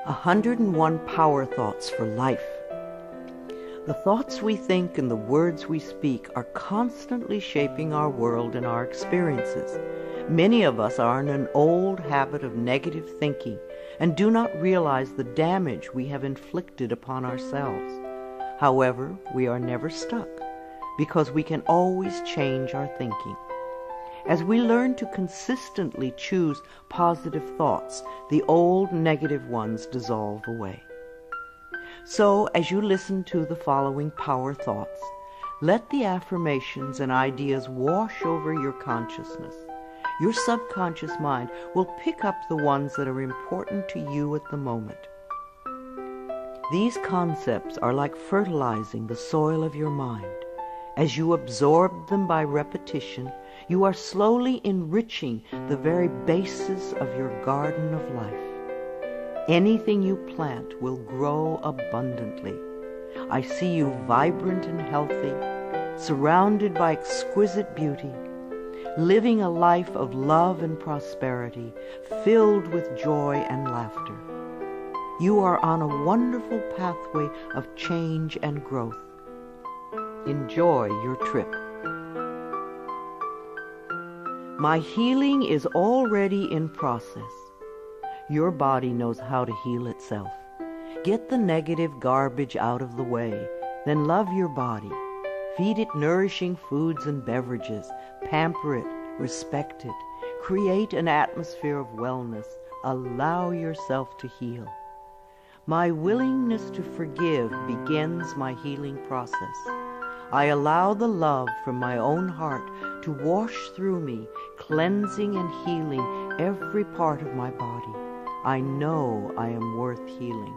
101 Power Thoughts for Life. The thoughts we think and the words we speak are constantly shaping our world and our experiences. Many of us are in an old habit of negative thinking and do not realize the damage we have inflicted upon ourselves. However, we are never stuck because we can always change our thinking. As we learn to consistently choose positive thoughts, the old negative ones dissolve away. So, as you listen to the following power thoughts, let the affirmations and ideas wash over your consciousness. Your subconscious mind will pick up the ones that are important to you at the moment. These concepts are like fertilizing the soil of your mind. As you absorb them by repetition, you are slowly enriching the very basis of your garden of life. Anything you plant will grow abundantly. I see you vibrant and healthy, surrounded by exquisite beauty, living a life of love and prosperity, filled with joy and laughter. You are on a wonderful pathway of change and growth. Enjoy your trip. My healing is already in process. Your body knows how to heal itself. Get the negative garbage out of the way, then love your body. Feed it nourishing foods and beverages. Pamper it, respect it. Create an atmosphere of wellness. Allow yourself to heal. My willingness to forgive begins my healing process. I allow the love from my own heart to wash through me, cleansing and healing every part of my body. I know I am worth healing.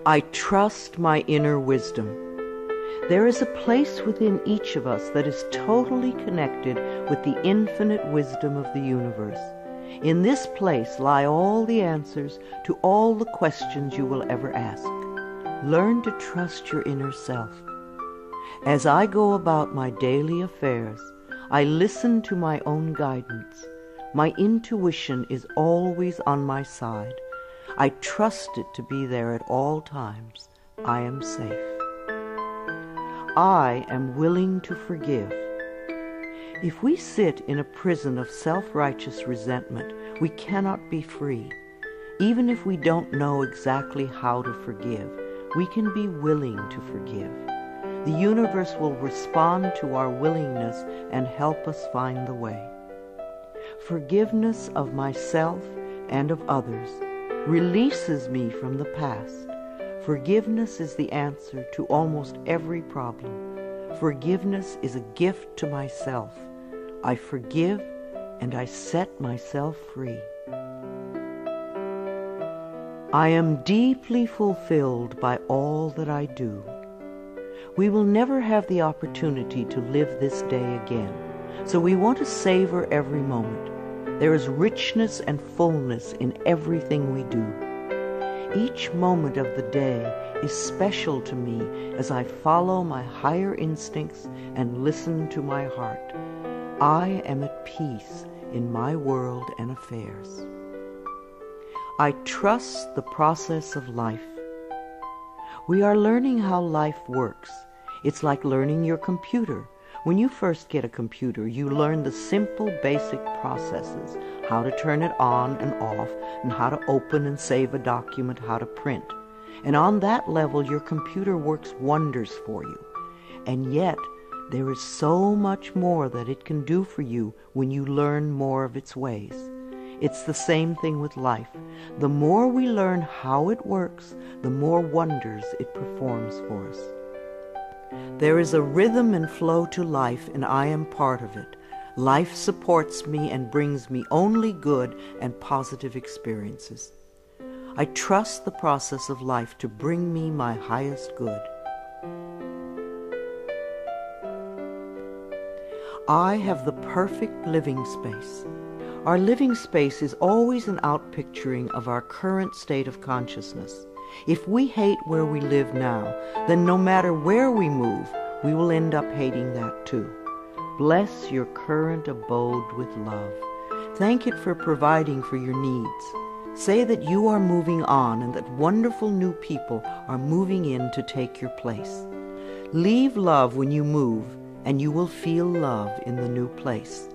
I trust my inner wisdom. There is a place within each of us that is totally connected with the infinite wisdom of the universe. In this place lie all the answers to all the questions you will ever ask. Learn to trust your inner self. As I go about my daily affairs, I listen to my own guidance. My intuition is always on my side. I trust it to be there at all times. I am safe. I am willing to forgive. If we sit in a prison of self-righteous resentment, we cannot be free. Even if we don't know exactly how to forgive, we can be willing to forgive. The universe will respond to our willingness and help us find the way. Forgiveness of myself and of others releases me from the past. Forgiveness is the answer to almost every problem. Forgiveness is a gift to myself. I forgive and I set myself free. I am deeply fulfilled by all that I do. We will never have the opportunity to live this day again, so we want to savor every moment. There is richness and fullness in everything we do. Each moment of the day is special to me as I follow my higher instincts and listen to my heart. I am at peace in my world and affairs. I trust the process of life. We are learning how life works. It's like learning your computer. When you first get a computer, you learn the simple, basic processes, how to turn it on and off, and how to open and save a document, how to print. And on that level, your computer works wonders for you. And yet, there is so much more that it can do for you when you learn more of its ways. It's the same thing with life. The more we learn how it works, the more wonders it performs for us. There is a rhythm and flow to life, and I am part of it. Life supports me and brings me only good and positive experiences. I trust the process of life to bring me my highest good. I have the perfect living space. Our living space is always an outpicturing of our current state of consciousness. If we hate where we live now, then no matter where we move, we will end up hating that too. Bless your current abode with love. Thank it for providing for your needs. Say that you are moving on and that wonderful new people are moving in to take your place. Leave love when you move, and you will feel love in the new place.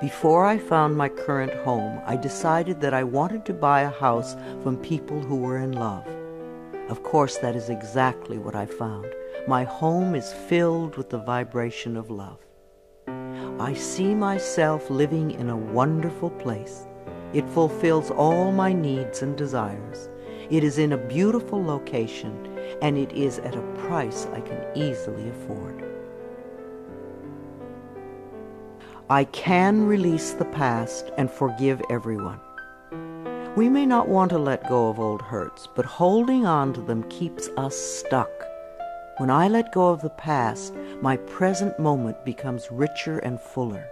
Before I found my current home, I decided that I wanted to buy a house from people who were in love. Of course, that is exactly what I found. My home is filled with the vibration of love. I see myself living in a wonderful place. It fulfills all my needs and desires. It is in a beautiful location, and it is at a price I can easily afford. I can release the past and forgive everyone. We may not want to let go of old hurts, but holding on to them keeps us stuck. When I let go of the past, my present moment becomes richer and fuller.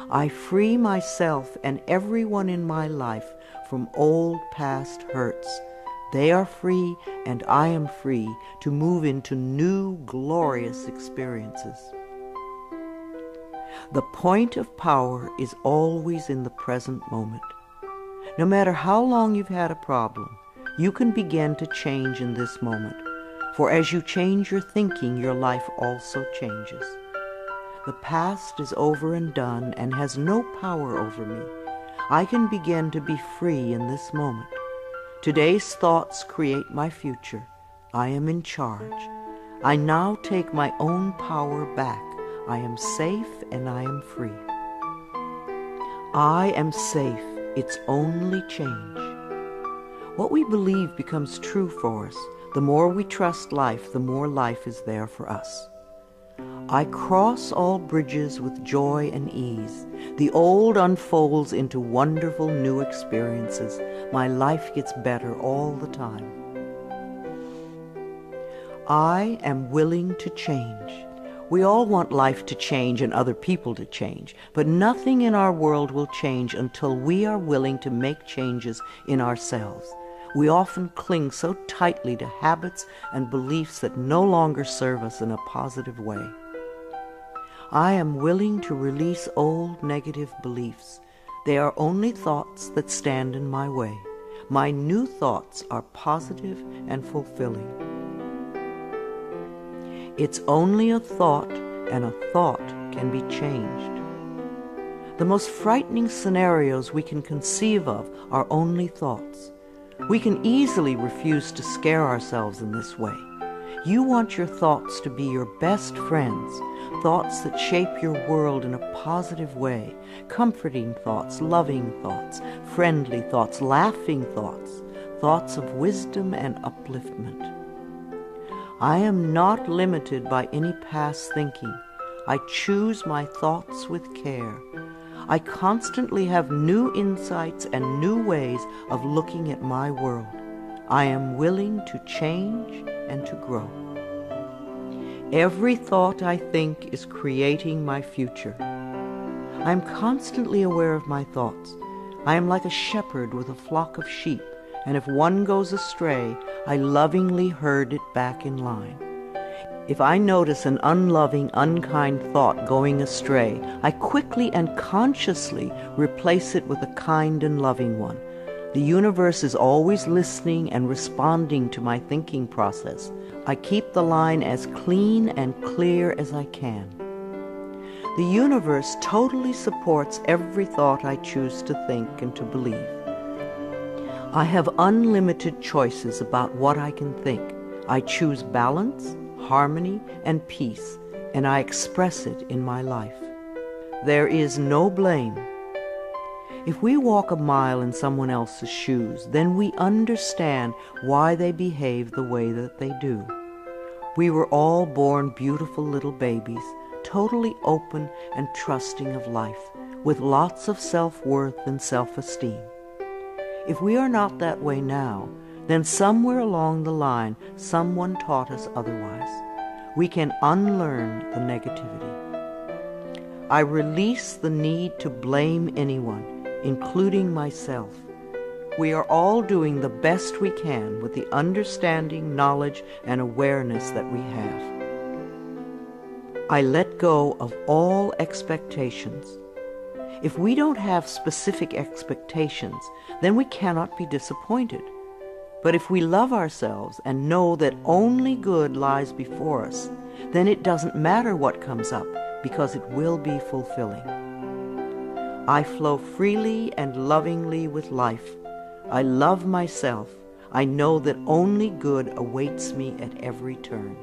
I free myself and everyone in my life from old past hurts. They are free, and I am free to move into new, glorious experiences. The point of power is always in the present moment. No matter how long you've had a problem, you can begin to change in this moment. For as you change your thinking, your life also changes. The past is over and done and has no power over me. I can begin to be free in this moment. Today's thoughts create my future. I am in charge. I now take my own power back. I am safe and I am free. I am safe. It's only change. What we believe becomes true for us. The more we trust life, the more life is there for us. I cross all bridges with joy and ease. The old unfolds into wonderful new experiences. My life gets better all the time. I am willing to change. We all want life to change and other people to change, but nothing in our world will change until we are willing to make changes in ourselves. We often cling so tightly to habits and beliefs that no longer serve us in a positive way. I am willing to release old negative beliefs. They are only thoughts that stand in my way. My new thoughts are positive and fulfilling. It's only a thought, and a thought can be changed. The most frightening scenarios we can conceive of are only thoughts. We can easily refuse to scare ourselves in this way. You want your thoughts to be your best friends, thoughts that shape your world in a positive way, comforting thoughts, loving thoughts, friendly thoughts, laughing thoughts, thoughts of wisdom and upliftment. I am not limited by any past thinking. I choose my thoughts with care. I constantly have new insights and new ways of looking at my world. I am willing to change and to grow. Every thought I think is creating my future. I am constantly aware of my thoughts. I am like a shepherd with a flock of sheep, and if one goes astray, I lovingly herd it back in line. If I notice an unloving, unkind thought going astray, I quickly and consciously replace it with a kind and loving one. The universe is always listening and responding to my thinking process. I keep the line as clean and clear as I can. The universe totally supports every thought I choose to think and to believe. I have unlimited choices about what I can think. I choose balance, harmony, and peace, and I express it in my life. There is no blame. If we walk a mile in someone else's shoes, then we understand why they behave the way that they do. We were all born beautiful little babies, totally open and trusting of life, with lots of self-worth and self-esteem. If we are not that way now, then somewhere along the line, someone taught us otherwise. We can unlearn the negativity. I release the need to blame anyone, including myself. We are all doing the best we can with the understanding, knowledge, and awareness that we have. I let go of all expectations. If we don't have specific expectations, then we cannot be disappointed. But if we love ourselves and know that only good lies before us, then it doesn't matter what comes up, because it will be fulfilling. I flow freely and lovingly with life. I love myself. I know that only good awaits me at every turn.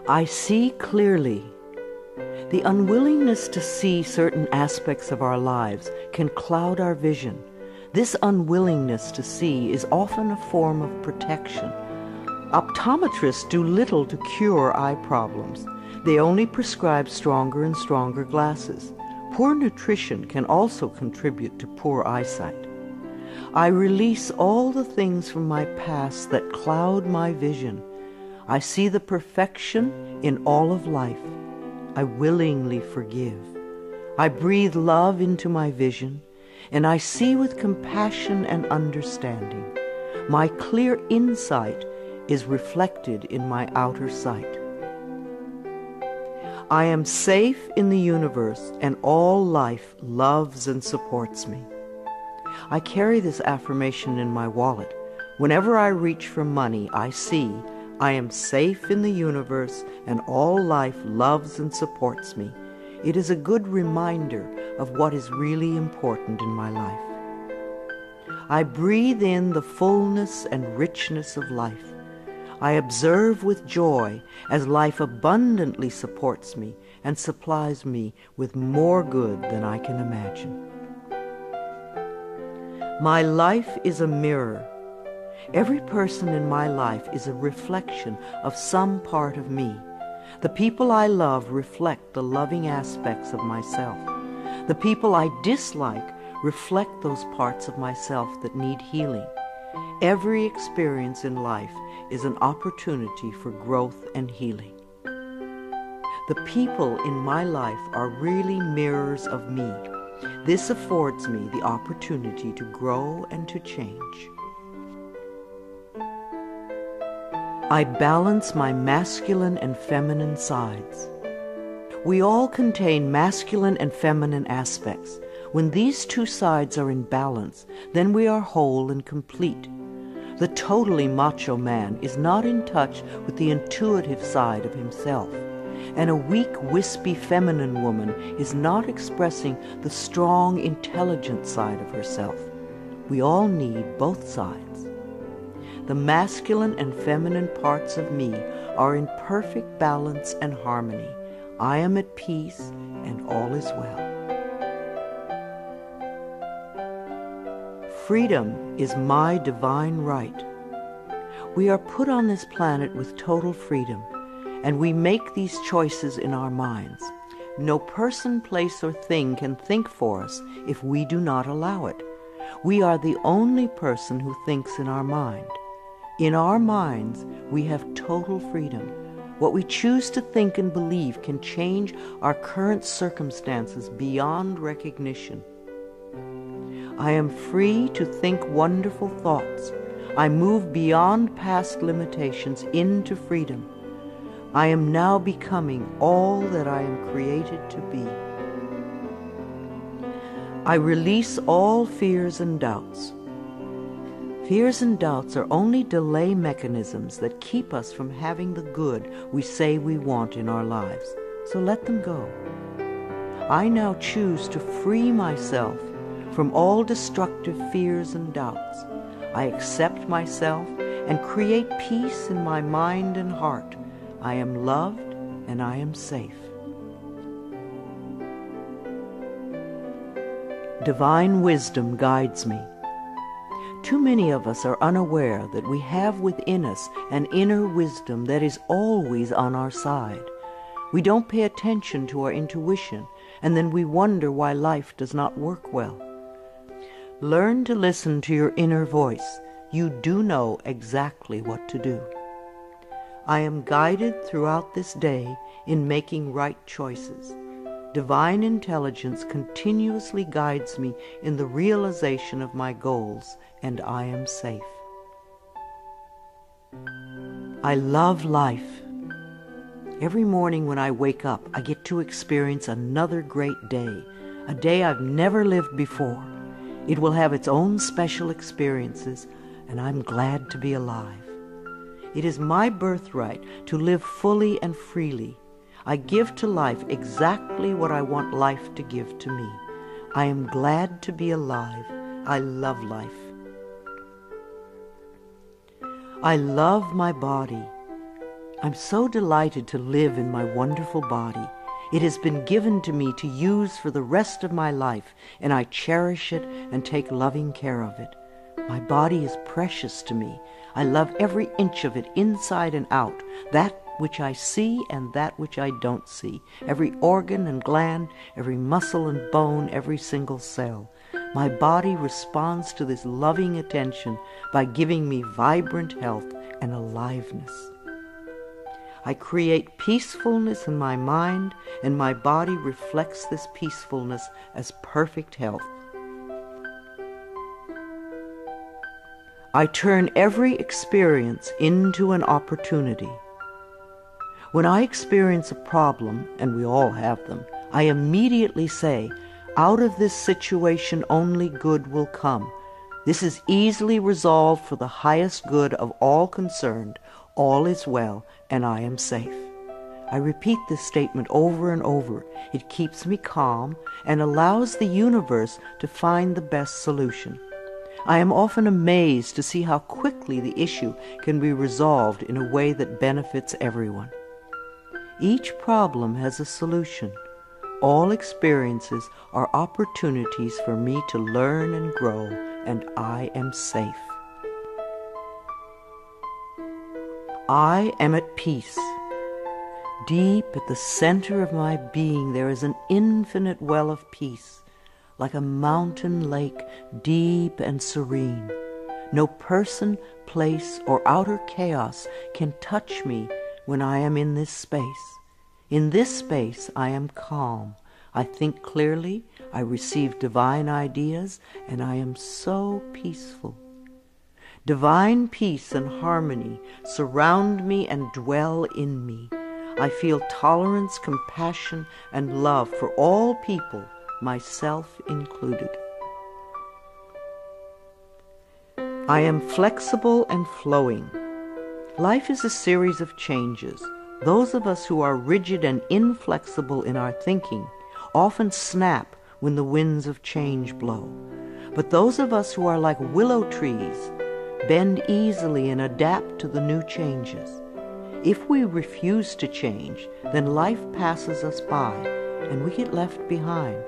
I see clearly. The unwillingness to see certain aspects of our lives can cloud our vision. This unwillingness to see is often a form of protection. Optometrists do little to cure eye problems. They only prescribe stronger and stronger glasses. Poor nutrition can also contribute to poor eyesight. I release all the things from my past that cloud my vision. I see the perfection in all of life. I willingly forgive. I breathe love into my vision, and I see with compassion and understanding. My clear insight is reflected in my outer sight. I am safe in the universe, and all life loves and supports me. I carry this affirmation in my wallet. Whenever I reach for money, I see I am safe in the universe, and all life loves and supports me. It is a good reminder of what is really important in my life. I breathe in the fullness and richness of life. I observe with joy as life abundantly supports me and supplies me with more good than I can imagine. My life is a mirror. Every person in my life is a reflection of some part of me. The people I love reflect the loving aspects of myself. The people I dislike reflect those parts of myself that need healing. Every experience in life is an opportunity for growth and healing. The people in my life are really mirrors of me. This affords me the opportunity to grow and to change. I balance my masculine and feminine sides. We all contain masculine and feminine aspects. When these two sides are in balance, then we are whole and complete. The totally macho man is not in touch with the intuitive side of himself, and a weak, wispy feminine woman is not expressing the strong, intelligent side of herself. We all need both sides. The masculine and feminine parts of me are in perfect balance and harmony. I am at peace, and all is well. Freedom is my divine right. We are put on this planet with total freedom, and we make these choices in our minds. No person, place, or thing can think for us if we do not allow it. We are the only person who thinks in our mind. In our minds, we have total freedom. What we choose to think and believe can change our current circumstances beyond recognition. I am free to think wonderful thoughts. I move beyond past limitations into freedom. I am now becoming all that I am created to be. I release all fears and doubts. Fears and doubts are only delay mechanisms that keep us from having the good we say we want in our lives. So let them go. I now choose to free myself from all destructive fears and doubts. I accept myself and create peace in my mind and heart. I am loved and I am safe. Divine wisdom guides me. Too many of us are unaware that we have within us an inner wisdom that is always on our side. We don't pay attention to our intuition, and then we wonder why life does not work well. Learn to listen to your inner voice. You do know exactly what to do. I am guided throughout this day in making right choices. Divine intelligence continuously guides me in the realization of my goals, and I am safe. I love life. Every morning when I wake up, I get to experience another great day. a day I've never lived before. It will have its own special experiences, and I'm glad to be alive. It is my birthright to live fully and freely. I give to life exactly what I want life to give to me. I am glad to be alive. I love life. I love my body. I'm so delighted to live in my wonderful body. It has been given to me to use for the rest of my life, and I cherish it and take loving care of it. My body is precious to me. I love every inch of it, inside and out, that which I see and that which I don't see, every organ and gland, every muscle and bone, every single cell. My body responds to this loving attention by giving me vibrant health and aliveness. I create peacefulness in my mind, and my body reflects this peacefulness as perfect health. I turn every experience into an opportunity. When I experience a problem, and we all have them, I immediately say, out of this situation only good will come. This is easily resolved for the highest good of all concerned. All is well, and I am safe. I repeat this statement over and over. It keeps me calm and allows the universe to find the best solution. I am often amazed to see how quickly the issue can be resolved in a way that benefits everyone. Each problem has a solution. All experiences are opportunities for me to learn and grow, and I am safe. I am at peace. Deep at the center of my being there is an infinite well of peace, like a mountain lake, deep and serene. No person, place, or outer chaos can touch me when I am in this space. In this space I am calm. I think clearly, I receive divine ideas, and I am so peaceful. Divine peace and harmony surround me and dwell in me. I feel tolerance, compassion, and love for all people, myself included. I am flexible and flowing. Life is a series of changes. Those of us who are rigid and inflexible in our thinking often snap when the winds of change blow. But those of us who are like willow trees bend easily and adapt to the new changes. If we refuse to change, then life passes us by and we get left behind.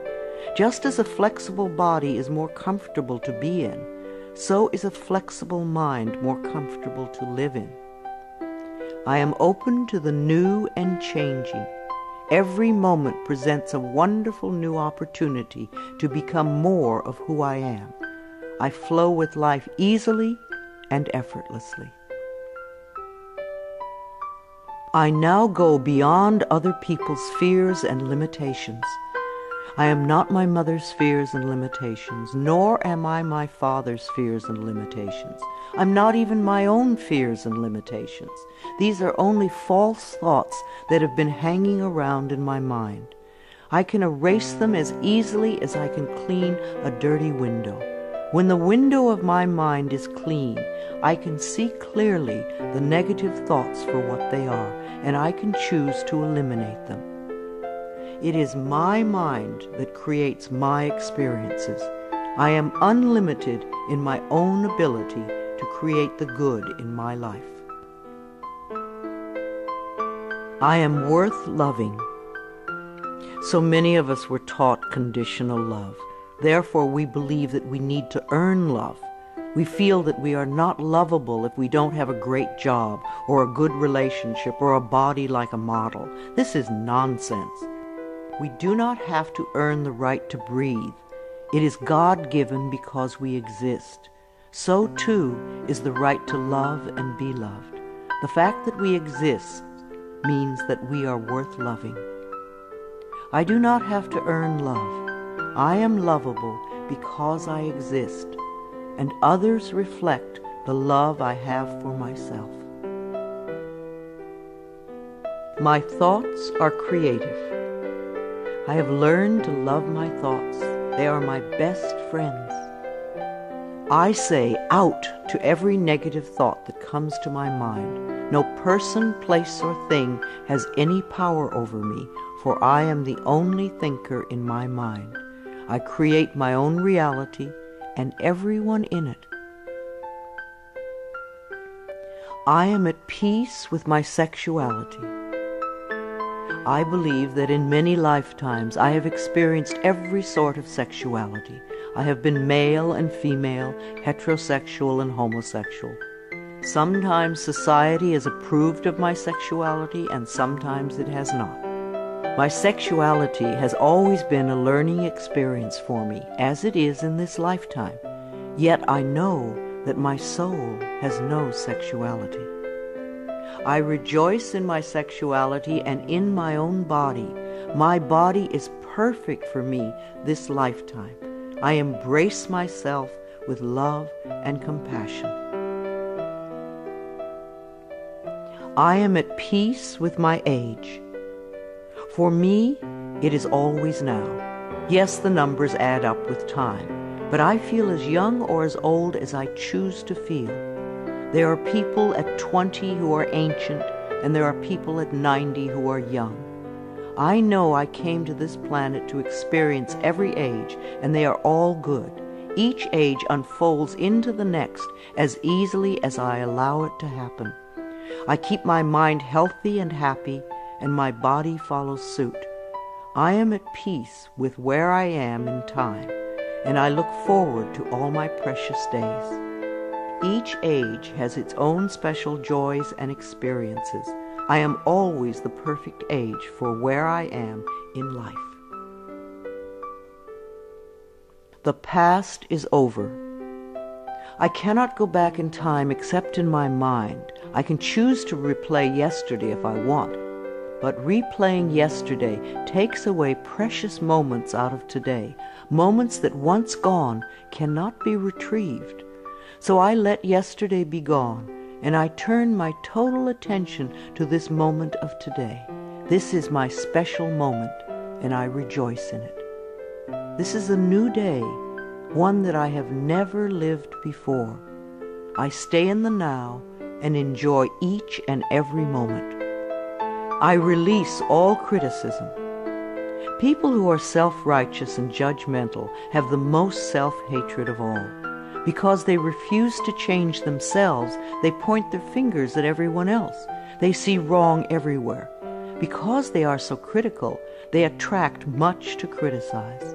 Just as a flexible body is more comfortable to be in, so is a flexible mind more comfortable to live in. I am open to the new and changing. Every moment presents a wonderful new opportunity to become more of who I am. I flow with life easily and effortlessly. I now go beyond other people's fears and limitations. I am not my mother's fears and limitations, nor am I my father's fears and limitations. I'm not even my own fears and limitations. These are only false thoughts that have been hanging around in my mind. I can erase them as easily as I can clean a dirty window. When the window of my mind is clean, I can see clearly the negative thoughts for what they are, and I can choose to eliminate them. It is my mind that creates my experiences. I am unlimited in my own ability to create the good in my life. I am worth loving. So many of us were taught conditional love. Therefore, we believe that we need to earn love. We feel that we are not lovable if we don't have a great job or a good relationship or a body like a model. This is nonsense. We do not have to earn the right to breathe. It is God-given because we exist. So too is the right to love and be loved. The fact that we exist means that we are worth loving. I do not have to earn love. I am lovable because I exist, and others reflect the love I have for myself. My thoughts are creative. I have learned to love my thoughts. They are my best friends. I say out to every negative thought that comes to my mind. No person, place, or thing has any power over me, for I am the only thinker in my mind. I create my own reality and everyone in it. I am at peace with my sexuality. I believe that in many lifetimes I have experienced every sort of sexuality. I have been male and female, heterosexual and homosexual. Sometimes society has approved of my sexuality and sometimes it has not. My sexuality has always been a learning experience for me, as it is in this lifetime. Yet I know that my soul has no sexuality. I rejoice in my sexuality and in my own body. My body is perfect for me this lifetime. I embrace myself with love and compassion. I am at peace with my age. For me, it is always now. Yes, the numbers add up with time, but I feel as young or as old as I choose to feel. There are people at 20 who are ancient, and there are people at 90 who are young. I know I came to this planet to experience every age, and they are all good. Each age unfolds into the next as easily as I allow it to happen. I keep my mind healthy and happy, and my body follows suit. I am at peace with where I am in time, and I look forward to all my precious days. Each age has its own special joys and experiences. I am always the perfect age for where I am in life. The past is over. I cannot go back in time except in my mind. I can choose to replay yesterday if I want, but replaying yesterday takes away precious moments out of today, moments that once gone cannot be retrieved. So I let yesterday be gone, and I turn my total attention to this moment of today. This is my special moment, and I rejoice in it. This is a new day, one that I have never lived before. I stay in the now and enjoy each and every moment. I release all criticism. People who are self-righteous and judgmental have the most self-hatred of all. Because they refuse to change themselves, they point their fingers at everyone else. They see wrong everywhere. Because they are so critical, they attract much to criticize.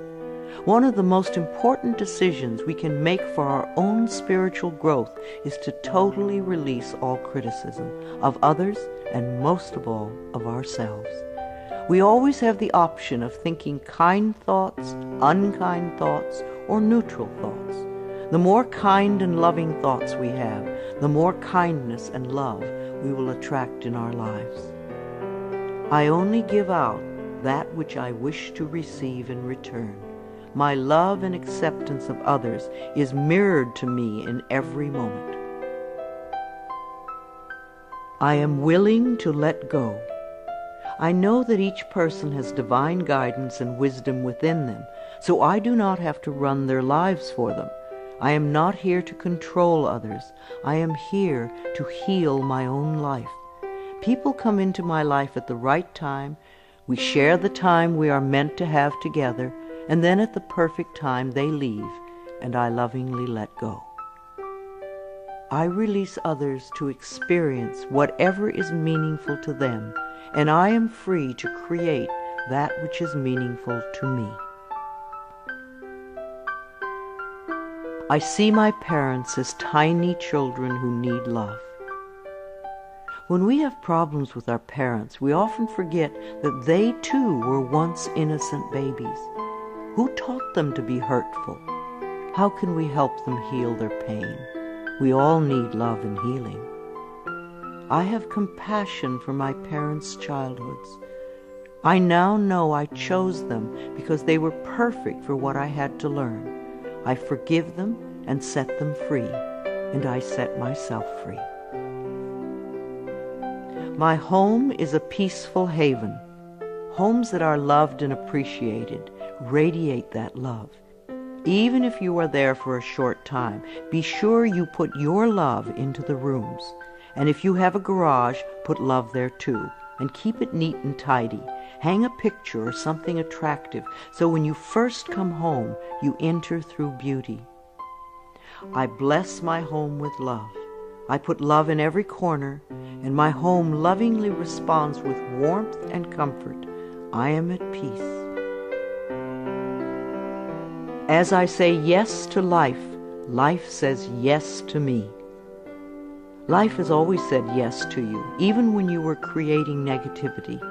One of the most important decisions we can make for our own spiritual growth is to totally release all criticism of others and most of all of ourselves. We always have the option of thinking kind thoughts, unkind thoughts, or neutral thoughts. The more kind and loving thoughts we have, the more kindness and love we will attract in our lives. I only give out that which I wish to receive in return. My love and acceptance of others is mirrored to me in every moment. I am willing to let go. I know that each person has divine guidance and wisdom within them, so I do not have to run their lives for them. I am not here to control others. I am here to heal my own life. People come into my life at the right time. We share the time we are meant to have together, and then at the perfect time they leave, and I lovingly let go. I release others to experience whatever is meaningful to them, and I am free to create that which is meaningful to me. I see my parents as tiny children who need love. When we have problems with our parents, we often forget that they too were once innocent babies. Who taught them to be hurtful? How can we help them heal their pain? We all need love and healing. I have compassion for my parents' childhoods. I now know I chose them because they were perfect for what I had to learn. I forgive them and set them free, and I set myself free. My home is a peaceful haven. Homes that are loved and appreciated radiate that love. Even if you are there for a short time, be sure you put your love into the rooms. And if you have a garage, put love there too. And keep it neat and tidy. Hang a picture or something attractive so when you first come home, you enter through beauty. I bless my home with love. I put love in every corner, and my home lovingly responds with warmth and comfort. I am at peace. As I say yes to life, life says yes to me. Life has always said yes to you, even when you were creating negativity.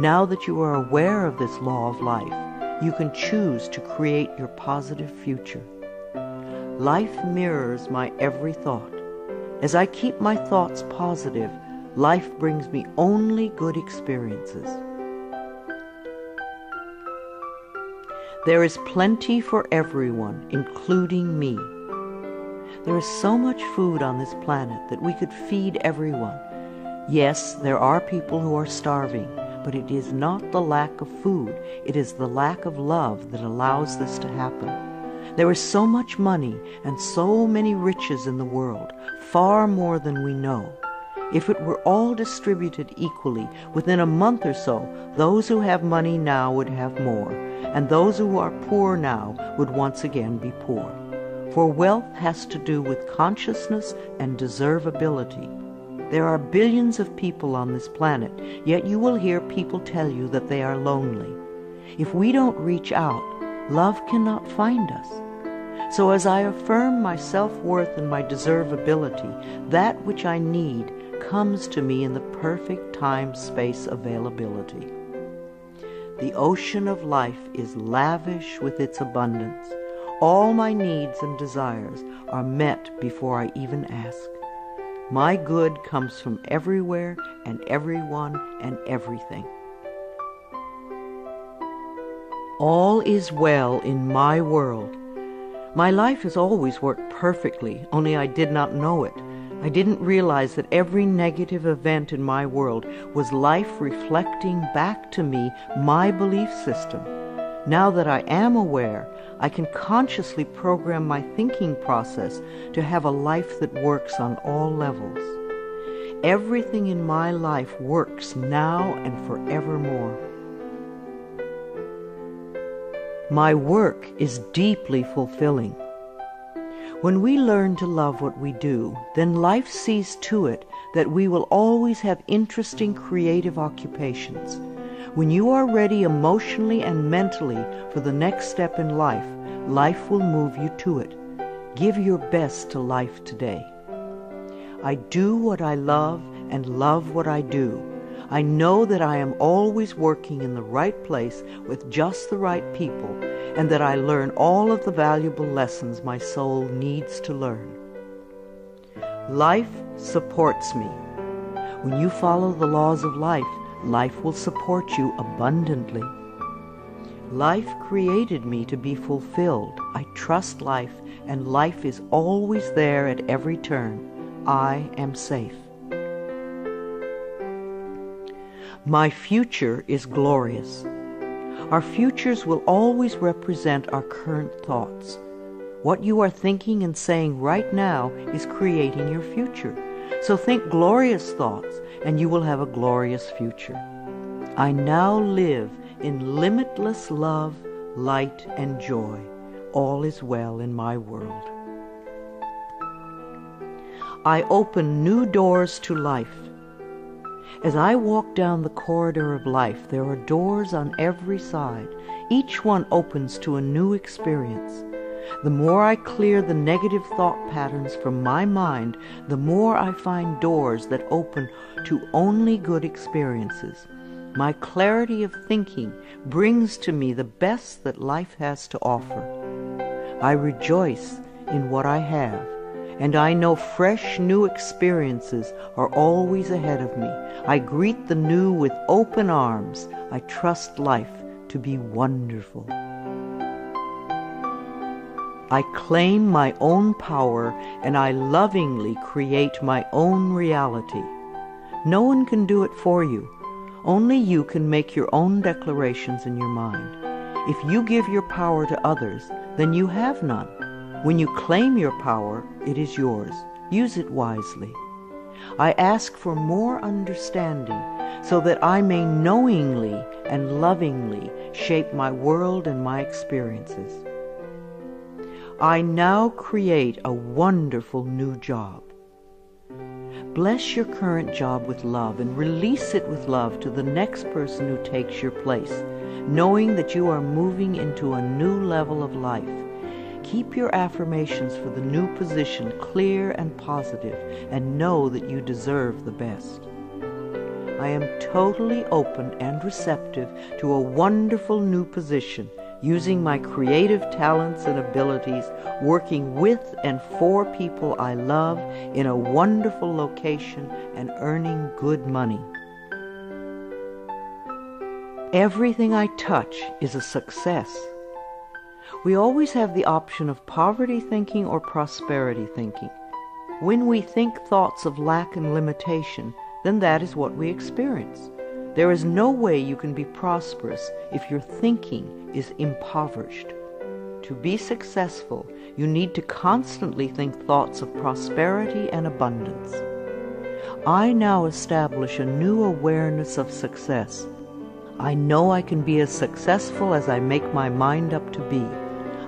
Now that you are aware of this law of life, you can choose to create your positive future. Life mirrors my every thought. As I keep my thoughts positive, life brings me only good experiences. There is plenty for everyone, including me. There is so much food on this planet that we could feed everyone. Yes, there are people who are starving, but it is not the lack of food, it is the lack of love that allows this to happen. There is so much money and so many riches in the world, far more than we know. If it were all distributed equally, within a month or so, those who have money now would have more, and those who are poor now would once again be poor. For wealth has to do with consciousness and deservability. There are billions of people on this planet, yet you will hear people tell you that they are lonely. If we don't reach out, love cannot find us. So as I affirm my self-worth and my deservability, that which I need comes to me in the perfect time-space availability. The ocean of life is lavish with its abundance. All my needs and desires are met before I even ask. My good comes from everywhere and everyone and everything. All is well in my world. My life has always worked perfectly, only I did not know it. I didn't realize that every negative event in my world was life reflecting back to me my belief system. Now that I am aware, I can consciously program my thinking process to have a life that works on all levels. Everything in my life works now and forevermore. My work is deeply fulfilling. When we learn to love what we do, then life sees to it that we will always have interesting creative occupations. When you are ready emotionally and mentally for the next step in life, life will move you to it. Give your best to life today. I do what I love and love what I do. I know that I am always working in the right place with just the right people, and that I learn all of the valuable lessons my soul needs to learn. Life supports me. When you follow the laws of life, life will support you abundantly. Life created me to be fulfilled. I trust life, and life is always there at every turn. I am safe. My future is glorious. Our futures will always represent our current thoughts. What you are thinking and saying right now is creating your future. So think glorious thoughts, and you will have a glorious future. I now live in limitless love, light, and joy. All is well in my world. I open new doors to life. As I walk down the corridor of life, there are doors on every side. Each one opens to a new experience. The more I clear the negative thought patterns from my mind, the more I find doors that open to only good experiences. My clarity of thinking brings to me the best that life has to offer. I rejoice in what I have, and I know fresh new experiences are always ahead of me. I greet the new with open arms. I trust life to be wonderful. I claim my own power, and I lovingly create my own reality. No one can do it for you. Only you can make your own declarations in your mind. If you give your power to others, then you have none. When you claim your power, it is yours. Use it wisely. I ask for more understanding so that I may knowingly and lovingly shape my world and my experiences. I now create a wonderful new job. Bless your current job with love and release it with love to the next person who takes your place, knowing that you are moving into a new level of life. Keep your affirmations for the new position clear and positive, and know that you deserve the best. I am totally open and receptive to a wonderful new position, using my creative talents and abilities, working with and for people I love in a wonderful location and earning good money. Everything I touch is a success. We always have the option of poverty thinking or prosperity thinking. When we think thoughts of lack and limitation, then that is what we experience. There is no way you can be prosperous if your thinking is impoverished. To be successful, you need to constantly think thoughts of prosperity and abundance. I now establish a new awareness of success. I know I can be as successful as I make my mind up to be.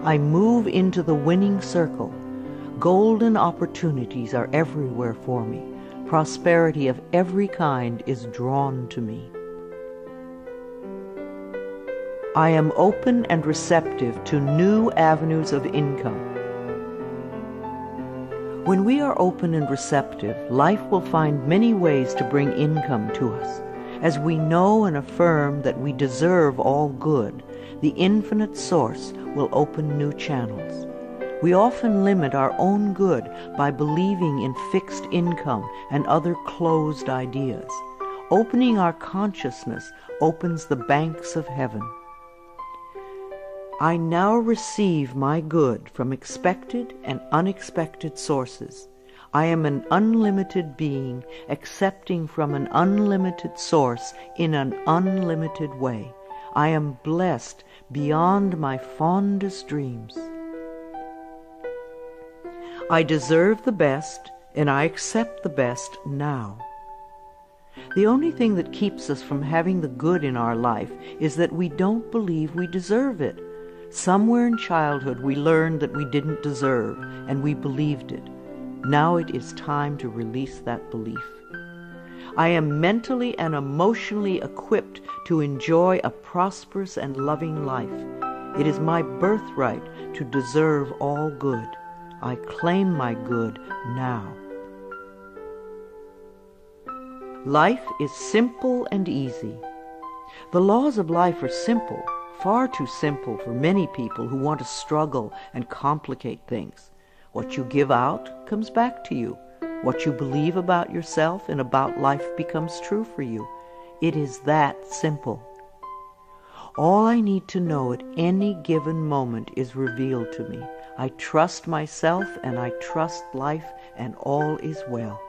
I move into the winning circle. Golden opportunities are everywhere for me. Prosperity of every kind is drawn to me. I am open and receptive to new avenues of income. When we are open and receptive, life will find many ways to bring income to us. As we know and affirm that we deserve all good, the infinite source will open new channels. We often limit our own good by believing in fixed income and other closed ideas. Opening our consciousness opens the banks of heaven. I now receive my good from expected and unexpected sources. I am an unlimited being, accepting from an unlimited source in an unlimited way. I am blessed beyond my fondest dreams. I deserve the best, and I accept the best now. The only thing that keeps us from having the good in our life is that we don't believe we deserve it. Somewhere in childhood we learned that we didn't deserve, and we believed it. Now it is time to release that belief. I am mentally and emotionally equipped to enjoy a prosperous and loving life. It is my birthright to deserve all good. I claim my good now. Life is simple and easy. The laws of life are simple, far too simple for many people who want to struggle and complicate things. What you give out comes back to you. What you believe about yourself and about life becomes true for you. It is that simple. All I need to know at any given moment is revealed to me. I trust myself and I trust life, and all is well.